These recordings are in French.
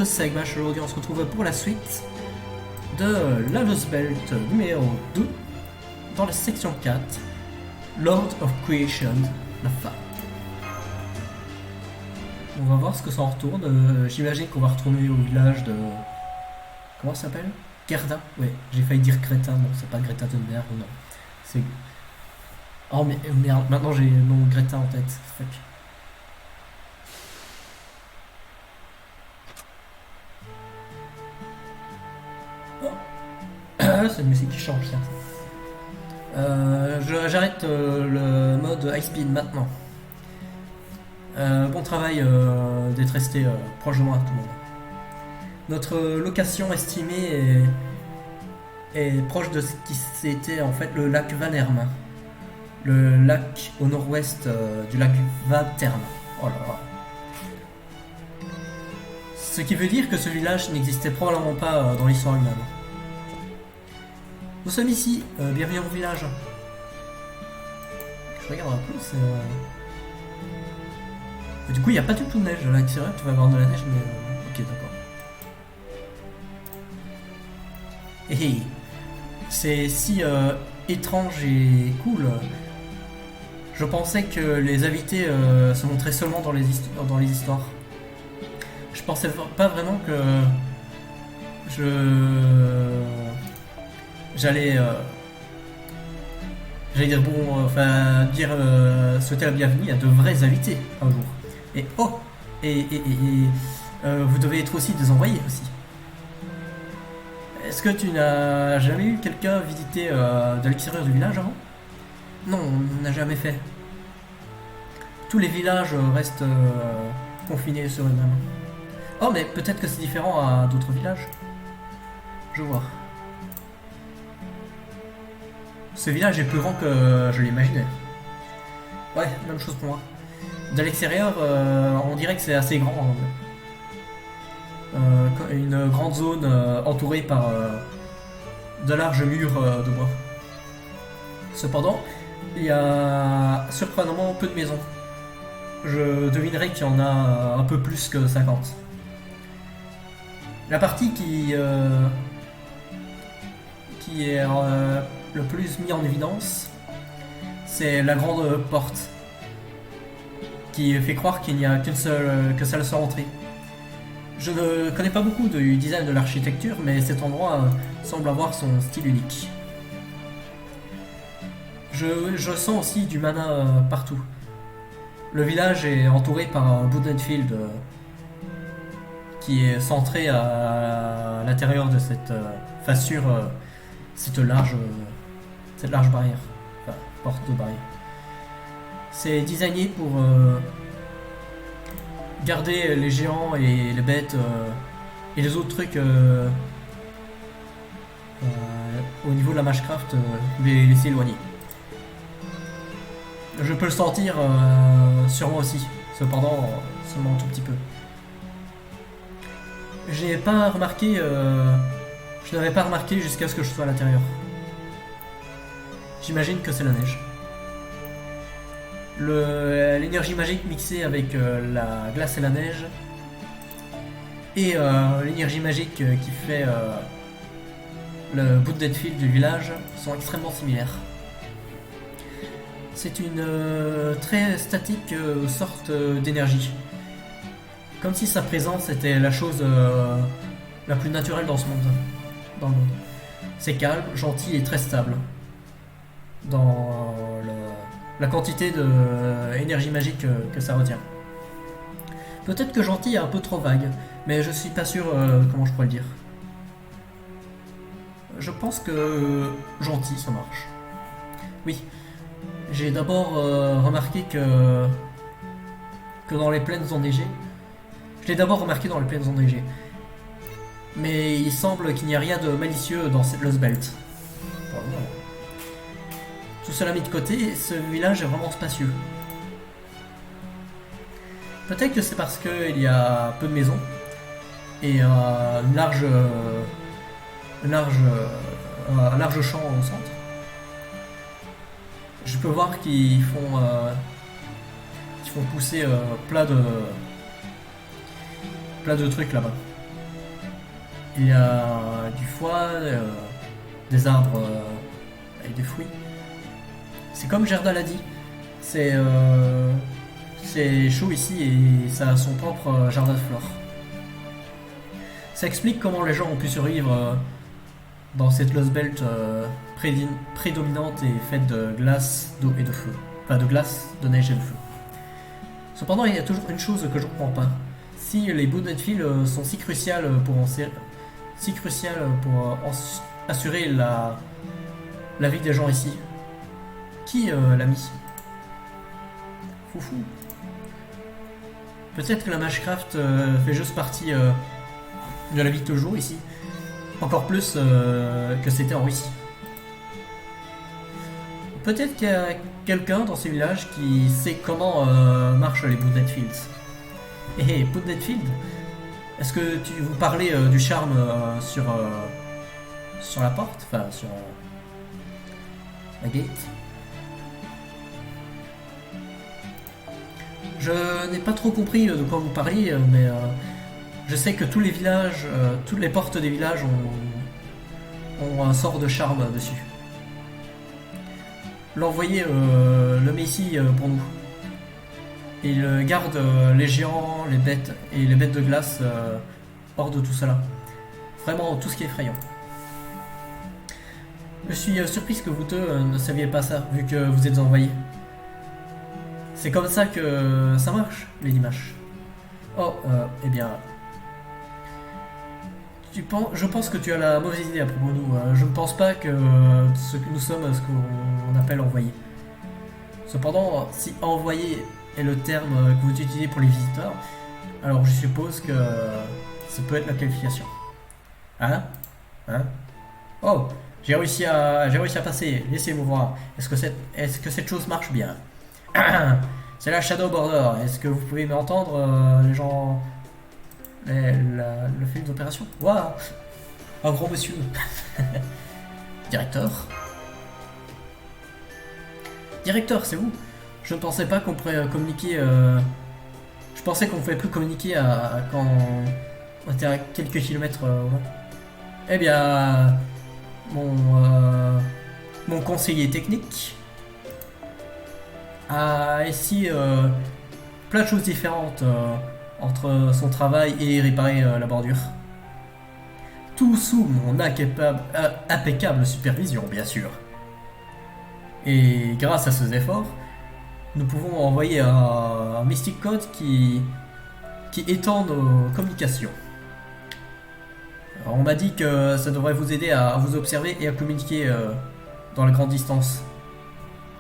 Segmash. Aujourd'hui on se retrouve pour la suite de la Lost Belt numéro 2 dans la section 4, Lord of Creation, la fin. On va voir ce que ça en retourne. J'imagine qu'on va retourner au village de... Comment ça s'appelle? Gerda? Ouais, j'ai failli dire Greta, non c'est pas Greta Thunberg, non. C'est... Oh mais merde, maintenant j'ai le nom Greta en tête, fuck. C'est une musique qui change ça. J'arrête le mode high speed maintenant. Bon travail d'être resté proche de moi tout le monde. Notre location estimée est proche de ce qui c'était en fait le lac Vanerme. Le lac au nord-ouest du lac Vaterme. Oh là là. Ce qui veut dire que ce village n'existait probablement pas dans l'histoire humaine. Nous sommes ici, bienvenue au village. Je regarde un peu, c'est... Du coup, il n'y a pas du tout de neige là, c'est vrai, tu vas avoir de la neige, mais... Ok, d'accord. Et c'est si étrange et cool. Je pensais que les invités se montraient seulement dans les histoires. Je pensais pas vraiment que... J'allais dire bon, souhaiter la bienvenue à de vrais invités un jour. Et oh, vous devez être aussi des envoyés aussi. Est-ce que tu n'as jamais eu quelqu'un visiter de l'extérieur du village avant? Non, on n'a jamais fait. Tous les villages restent confinés sur eux-mêmes. Oh, mais peut-être que c'est différent à d'autres villages. Je vois. Ce village est plus grand que je l'imaginais. Ouais, même chose pour moi. De l'extérieur, on dirait que c'est assez grand. Une grande zone entourée par de larges murs de bois. Cependant, il y a surprenamment peu de maisons. Je devinerais qu'il y en a un peu plus que 50. La partie qui est le plus mis en évidence, c'est la grande porte qui fait croire qu'il n'y a qu'une seule entrée. Je ne connais pas beaucoup du design de l'architecture, mais cet endroit semble avoir son style unique. Je sens aussi du mana partout. Le village est entouré par un wooden field qui est centré à l'intérieur de cette fassure, cette large barrière, enfin porte de barrière. C'est designé pour garder les géants et les bêtes et les autres trucs au niveau de la Mashcraft, les laisser éloigner. Je peux le sentir sur moi aussi, cependant seulement un tout petit peu. Je n'avais pas remarqué jusqu'à ce que je sois à l'intérieur. J'imagine que c'est la neige. L'énergie magique mixée avec la glace et la neige et l'énergie magique qui fait le bout de Deadfield du village sont extrêmement similaires. C'est une très statique sorte d'énergie. Comme si sa présence était la chose la plus naturelle dans ce monde. Dans le monde. C'est calme, gentil et très stable. Dans la quantité d'énergie magique que ça retient. Peut-être que gentil est un peu trop vague, mais je suis pas sûr comment je pourrais le dire. Je pense que gentil ça marche. Oui. J'ai d'abord remarqué que dans les plaines enneigées, je l'ai d'abord remarqué dans les plaines enneigées, mais il semble qu'il n'y a rien de malicieux dans cette Lost Belt. Tout cela mis de côté, ce village est vraiment spacieux. Peut-être que c'est parce qu'il y a peu de maisons et un large champ au centre. Je peux voir qu'ils font pousser plein de trucs là-bas. Il y a du foin, des arbres avec des fruits. C'est comme Gerda l'a dit. C'est chaud ici et ça a son propre jardin de flore. Ça explique comment les gens ont pu survivre dans cette Lost Belt prédominante et faite de glace, d'eau et de feu. Enfin, de glace, de neige et de feu. Cependant, il y a toujours une chose que je ne comprends pas. Si les bullet fields sont si cruciales pour assurer la vie des gens ici, qui l'a mis? Foufou. Peut-être que la Mashcraft fait juste partie de la vie de toujours ici. Encore plus que c'était en Russie. Peut-être qu'il y a quelqu'un dans ce village qui sait comment marchent les bullet fields. Et bullet field, est-ce que vous parlez du charme sur la porte, enfin sur la gate? Je n'ai pas trop compris de quoi vous parliez, mais je sais que tous les villages, toutes les portes des villages ont un sort de charme dessus. L'envoyé le met ici pour nous. Et il garde les géants, les bêtes et les bêtes de glace hors de tout cela. Vraiment tout ce qui est effrayant. Je suis surprise que vous deux ne saviez pas ça, vu que vous êtes envoyés. C'est comme ça que ça marche, les Dimash. Oh, eh bien... Je pense que tu as la mauvaise idée à propos de nous. Je ne pense pas que ce que nous sommes ce qu'on appelle envoyés. Cependant, si envoyé est le terme que vous utilisez pour les visiteurs, alors je suppose que ça peut être la qualification. Hein? Oh, j'ai réussi à passer. Laissez-moi voir. Est-ce que cette chose marche bien? C'est la Shadow Border. Est-ce que vous pouvez m'entendre, les gens? Le film d'opération. Waouh, un gros monsieur. Directeur, c'est vous? Je ne pensais pas qu'on pourrait communiquer. Je pensais qu'on ne pouvait plus communiquer quand on était à quelques kilomètres. Eh bien, mon conseiller technique a ici plein de choses différentes. Entre son travail et réparer la bordure. Tout sous mon impeccable supervision, bien sûr. Et grâce à ces efforts, nous pouvons envoyer un Mystic Code qui étend nos communications. Alors, on m'a dit que ça devrait vous aider à vous observer et à communiquer dans la grande distance.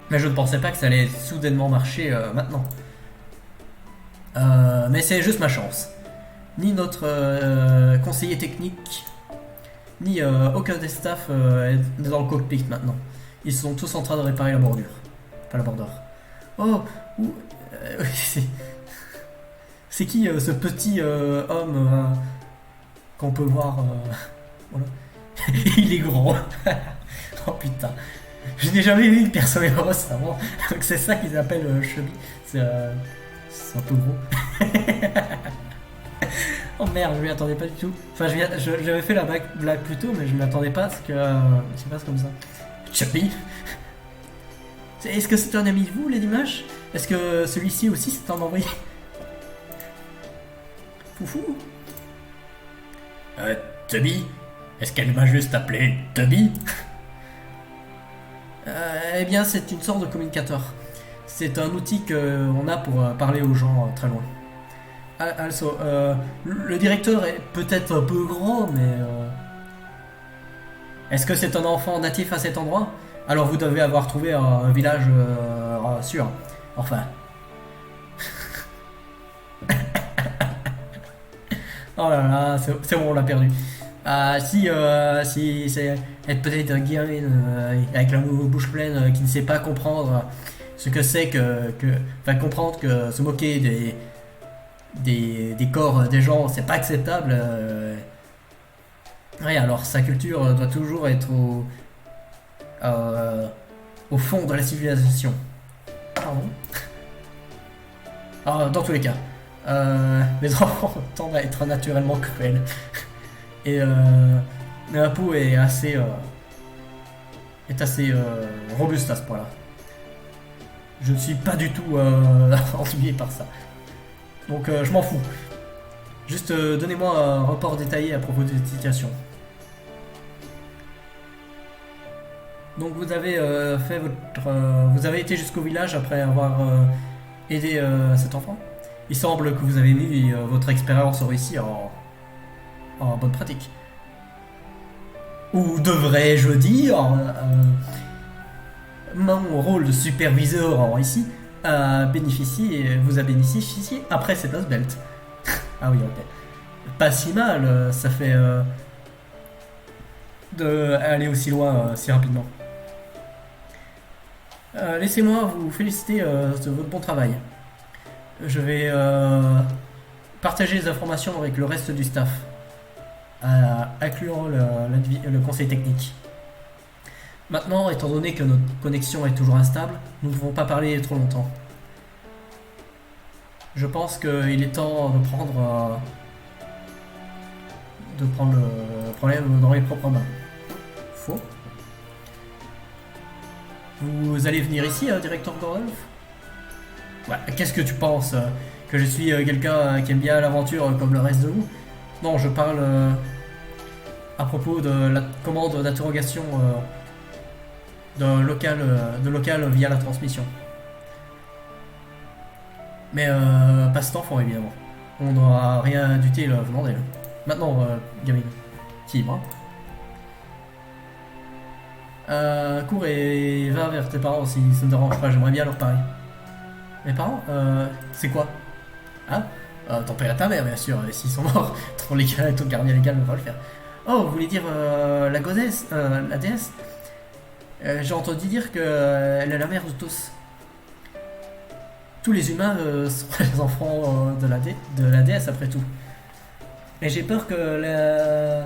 Mais je ne pensais pas que ça allait soudainement marcher maintenant. Mais c'est juste ma chance. Ni notre conseiller technique, ni aucun des staffs est dans le cockpit maintenant. Ils sont tous en train de réparer la bordure. Pas la bordure. Oh, c'est qui ce petit homme qu'on peut voir voilà. Il est grand. Oh putain. Je n'ai jamais vu une personne grosse avant. Donc c'est ça qu'ils appellent chubby. C'est un peu gros. Oh merde, je m'y attendais pas du tout. Enfin, j'avais fait la blague plus tôt, mais je m'y attendais pas parce que c'est pas comme ça. Chubby. Est-ce que c'est un ami de vous, les Dimash? Est-ce que celui-ci aussi c'est un envoyé? Foufou. Tubby? Est-ce qu'elle m'a juste appelé Tubby? Eh bien, c'est une sorte de communicateur. C'est un outil qu'on a pour parler aux gens très loin. Also, le directeur est peut-être un peu grand, mais... Est-ce que c'est un enfant natif à cet endroit? Alors vous devez avoir trouvé un village sûr. Enfin... Oh là là, c'est bon, on l'a perdu. Si c'est être peut-être un gamin avec la bouche pleine qui ne sait pas comprendre ce que c'est enfin comprendre que se moquer des corps des gens c'est pas acceptable. Ouais, alors sa culture doit toujours être au fond de la civilisation. Pardon. Dans tous les cas, les enfants tendent à être naturellement cruels. Et la peau est assez robuste à ce point-là. Je ne suis pas du tout ennuyé par ça. Donc je m'en fous. Juste donnez-moi un rapport détaillé à propos de cette situation. Donc vous avez vous avez été jusqu'au village après avoir aidé cet enfant. Il semble que vous avez mis votre expérience ici en bonne pratique. Ou devrais-je dire, mon rôle de superviseur ici vous a bénéficié après cette Lost Belt. Ah oui, ok. Pas si mal, ça fait d'aller aussi loin si rapidement. Laissez-moi vous féliciter de votre bon travail. Je vais partager les informations avec le reste du staff, incluant le conseil technique. Maintenant, étant donné que notre connexion est toujours instable, nous ne devons pas parler trop longtemps. Je pense qu'il est temps de prendre le problème dans les propres mains. Faux. Vous allez venir ici, directeur Gordolf? Ouais, qu'est-ce que tu penses que je suis quelqu'un qui aime bien l'aventure comme le reste de vous? Non, je parle à propos de la commande d'interrogation de local via la transmission. Mais pas ce temps fort évidemment. On n'aura rien d'utile venant d'elle. Maintenant, gamine. Qui, moi? Cours et va vers tes parents si ça ne te dérange pas, j'aimerais bien leur parler. Mes parents c'est quoi? Hein? Ton père et ta mère, bien sûr, s'ils sont morts, ton gardien légal ne va pas le faire. Oh, vous voulez dire la goddess, la déesse? J'ai entendu dire qu'elle est la mère de tous. Tous les humains sont les enfants de la déesse après tout. Et j'ai peur qu'elle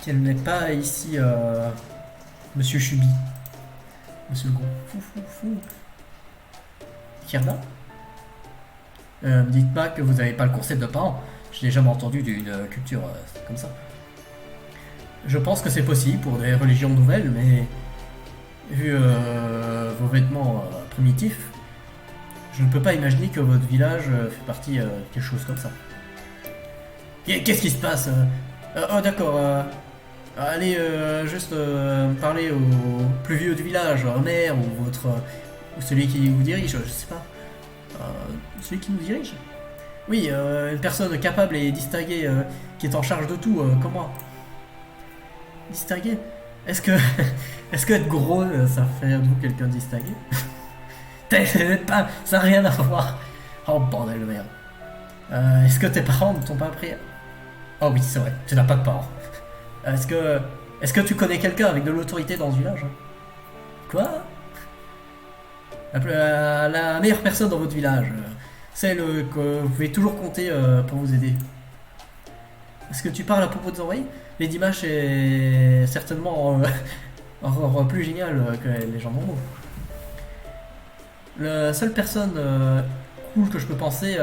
n'ait pas ici Monsieur Chubi. Monsieur le gros. Fou. Kierda? Me dites pas que vous n'avez pas le concept de parents. Je n'ai jamais entendu d'une culture comme ça. Je pense que c'est possible pour des religions nouvelles, mais vu vos vêtements primitifs, je ne peux pas imaginer que votre village fait partie de quelque chose comme ça. Qu'est-ce qui se passe? Oh d'accord, allez juste parler au plus vieux du village, un maire ou ou celui qui vous dirige, je sais pas. Celui qui nous dirige? Oui, une personne capable et distinguée qui est en charge de tout, comme moi. Distingué? Est-ce que être gros, ça fait de vous quelqu'un de distingué? Pas, ça n'a rien à voir. Oh bordel de merde. Est-ce que tes parents ne t'ont pas appris? Oh oui, c'est vrai, tu n'as pas de parents. Est-ce que tu connais quelqu'un avec de l'autorité dans ce village? Quoi? La meilleure personne dans votre village, celle que vous pouvez toujours compter pour vous aider. Est-ce que tu parles à propos des envoyés? Lady Mash est certainement encore plus géniale que les gens normaux. La seule personne cool que je peux penser,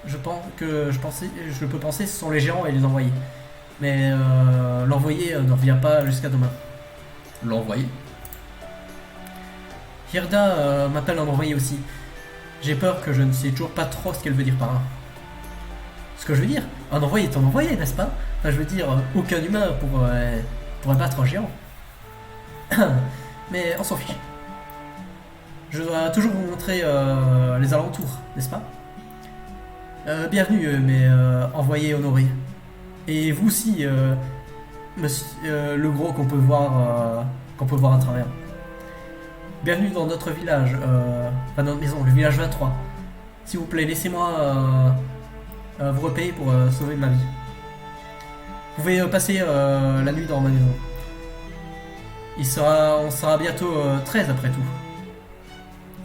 je peux penser, ce sont les géants et les envoyés. Mais l'envoyé ne revient pas jusqu'à demain. L'envoyé? Hirda m'appelle un envoyé aussi. J'ai peur que je ne sais toujours pas trop ce qu'elle veut dire par là. Ce que je veux dire, un envoyé est un envoyé, n'est-ce pas? Enfin, je veux dire, aucun humain pourrait battre un géant. Mais on s'en fiche. Je dois toujours vous montrer les alentours, n'est-ce pas? Bienvenue, mes envoyés honorés. Et vous aussi, monsieur, le gros qu'on peut voir à travers. Bienvenue dans notre village, enfin notre maison, le village 23. S'il vous plaît, laissez-moi vous repayer pour sauver ma vie. Vous pouvez passer la nuit dans ma maison. On sera bientôt 13 après tout.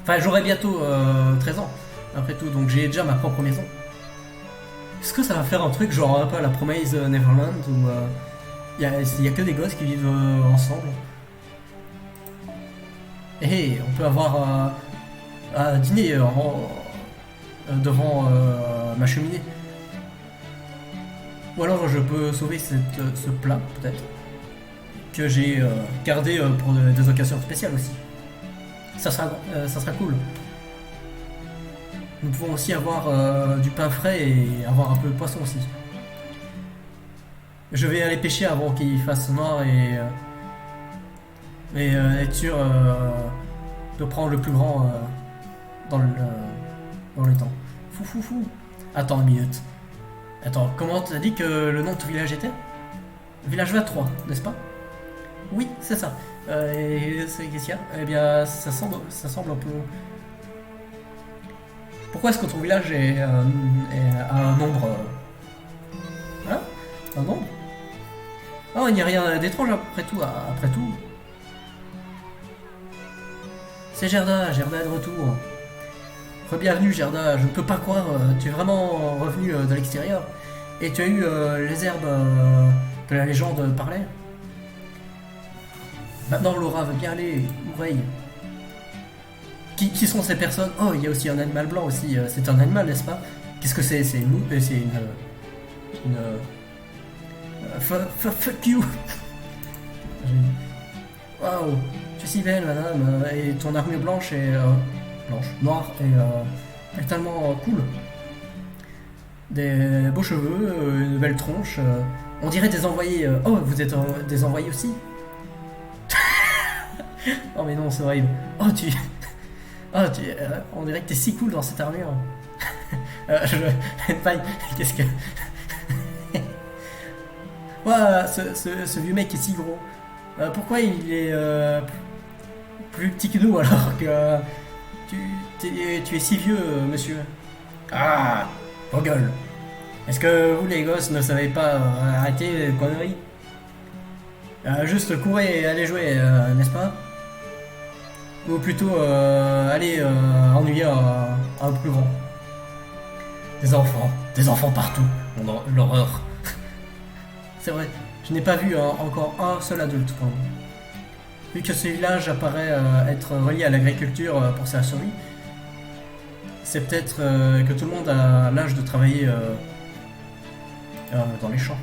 Enfin, j'aurai bientôt 13 ans après tout, donc j'ai déjà ma propre maison. Est-ce que ça va faire un truc genre un peu à la Promise Neverland où y a que des gosses qui vivent ensemble? Et on peut avoir un dîner devant ma cheminée. Ou alors je peux sauver ce plat, peut-être, que j'ai gardé pour des occasions spéciales aussi. Ça sera cool. Nous pouvons aussi avoir du pain frais et avoir un peu de poisson aussi. Je vais aller pêcher avant qu'il fasse noir et être sûr de prendre le plus grand dans le temps. Fou fou fou. Attends une minute. Attends, comment t'as dit que le nom de ton village était? Village 23, n'est-ce pas? Oui, c'est ça. Et qu'est-ce qu'il y a? Eh bien, ça semble un peu... Pourquoi est-ce que ton village est à un nombre... Hein? Un nombre? Oh, il n'y a rien d'étrange après tout. Après tout. C'est Gerda, Gerda est de retour. Bienvenue Gerda, je ne peux pas croire, tu es vraiment revenu de l'extérieur. Et tu as eu les herbes que la légende parlait. Maintenant Laura veut bien aller, oreille. Qui sont ces personnes? Oh, il y a aussi un animal blanc aussi, c'est un animal n'est-ce pas? Qu'est-ce que c'est? C'est une fuck you. Waouh, tu es si belle madame, et ton armure blanche est... noire et tellement cool. Des beaux cheveux, une belle tronche. On dirait des envoyés. Oh, vous êtes des envoyés aussi? Oh mais non, c'est horrible. Oh on dirait que t'es si cool dans cette armure. Qu'est-ce que... Ouah, ce vieux mec est si gros. Pourquoi il est plus petit que nous alors que... Tu es si vieux, monsieur. Ah, vos gueules. Est-ce que vous, les gosses, ne savez pas arrêter les conneries? Juste courez et allez jouer, n'est-ce pas? Ou plutôt allez ennuyer un plus grand. Des enfants partout. L'horreur. C'est vrai, je n'ai pas vu encore un seul adulte quand même. Vu que ce village apparaît être relié à l'agriculture pour sa survie, c'est peut-être que tout le monde a l'âge de travailler dans les champs.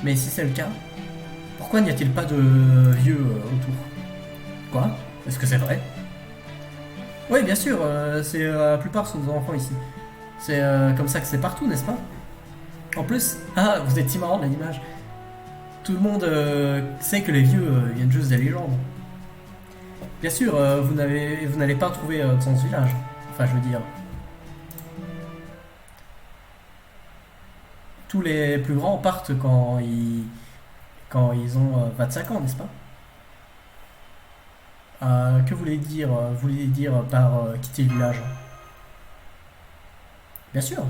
Mais si c'est le cas, pourquoi n'y a-t-il pas de vieux autour? Quoi? Est-ce que c'est vrai? Oui, bien sûr, c'est la plupart sont des enfants ici. C'est comme ça que c'est partout, n'est-ce pas? En plus, ah, vous êtes si marrant de l'image. Tout le monde sait que les vieux viennent juste des légendes. Bien sûr, vous n'allez pas trouver dans ce village. Enfin, je veux dire... Tous les plus grands partent quand ils ont 25 ans, n'est-ce pas? Que voulez-vous dire par quitter le village? Bien sûr.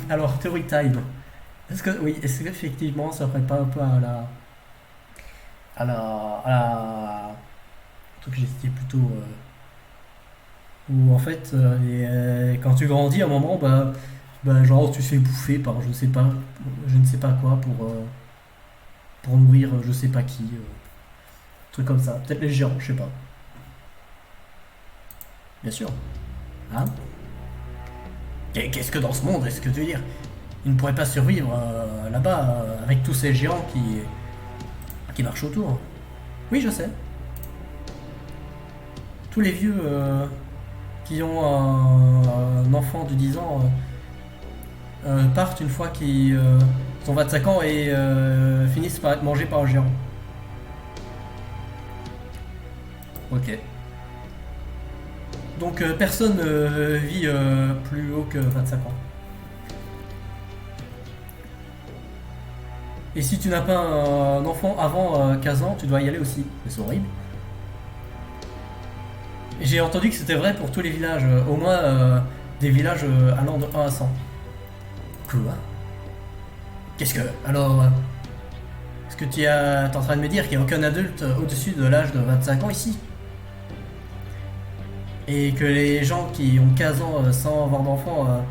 Alors, Theory Time. Est-ce qu'effectivement ça ferait pas un peu un truc que j'étais plutôt où en fait quand tu grandis à un moment genre tu te fais bouffer par je ne sais pas quoi pour nourrir je sais pas qui truc comme ça, peut-être les géants, je sais pas. Bien sûr. Hein? Qu'est-ce que dans ce monde, est-ce que tu veux dire? Il ne pourrait pas survivre là-bas avec tous ces géants qui marchent autour. Oui, je sais. Tous les vieux qui ont un enfant de 10 ans partent une fois qu'ils ont 25 ans et finissent par être mangés par un géant. Ok. Donc personne vit plus haut que 25 ans. Et si tu n'as pas un enfant avant 15 ans, tu dois y aller aussi. Mais c'est horrible. J'ai entendu que c'était vrai pour tous les villages, au moins des villages allant de 1 à 100. Quoi? Qu'est-ce que... Alors... Est-ce que tu es en train de me dire qu'il n'y a aucun adulte au-dessus de l'âge de 25 ans ici? Et que les gens qui ont 15 ans sans avoir d'enfants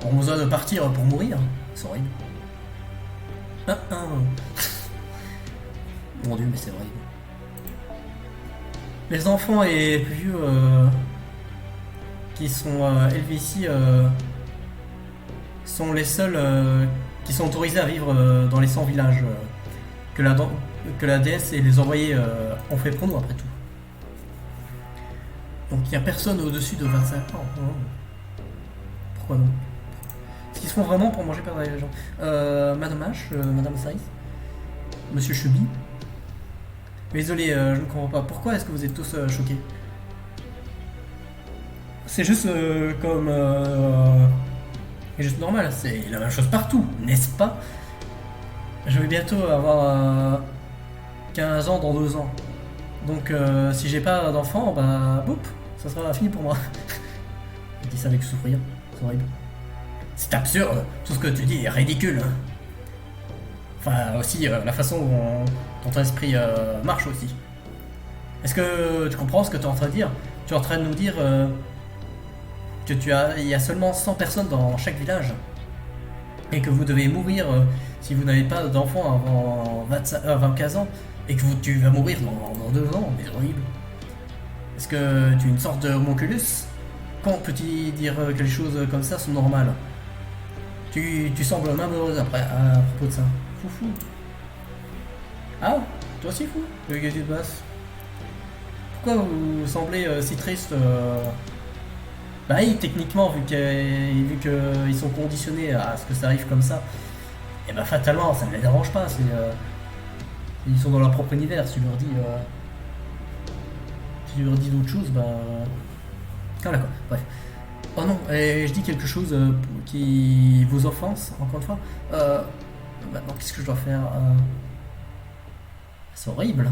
ont besoin de partir pour mourir? C'est horrible. Mon dieu, mais c'est horrible. Les enfants et plus vieux qui sont élevés ici sont les seuls qui sont autorisés à vivre dans les 100 villages que, la, que la déesse et les envoyés ont fait pour nous après tout. Donc il n'y a personne au-dessus de 25 ans. Oh. Pourquoi non? Est-ce qu'ils se font vraiment pour manger par les gens? Madame H, Madame Saïs, Monsieur Chubby. Désolé, je ne comprends pas. Pourquoi est-ce que vous êtes tous choqués? C'est juste comme... c'est juste normal, c'est la même chose partout, n'est-ce pas? Je vais bientôt avoir 15 ans dans 2 ans. Donc si j'ai pas d'enfant, bah boum, ça sera fini pour moi. Je dis ça avec sourire, c'est horrible. C'est absurde, tout ce que tu dis est ridicule. Enfin aussi la façon dont ton esprit marche aussi. Est-ce que tu comprends ce que tu es en train de dire? Tu es en train de nous dire que il y a seulement 100 personnes dans chaque village et que vous devez mourir si vous n'avez pas d'enfant avant 15 ans et que tu vas mourir dans 2 ans, mais c'est horrible. Est-ce que tu es une sorte de homunculus? Quand peux-tu dire quelque chose comme ça, c'est normal? Tu sembles malheureuse après à propos de ça. Foufou. Ah, toi aussi fou? Qu'est-ce qui se passe? Pourquoi vous semblez si triste Bah oui, techniquement, vu qu'ils sont conditionnés à ce que ça arrive comme ça, et bah fatalement, ça ne les dérange pas. Ils sont dans leur propre univers. Si tu leur dis d'autres choses, bah... Ah d'accord, bref. Oh non, et je dis quelque chose qui vous offense, encore une fois. Maintenant, qu'est-ce que je dois faire C'est horrible.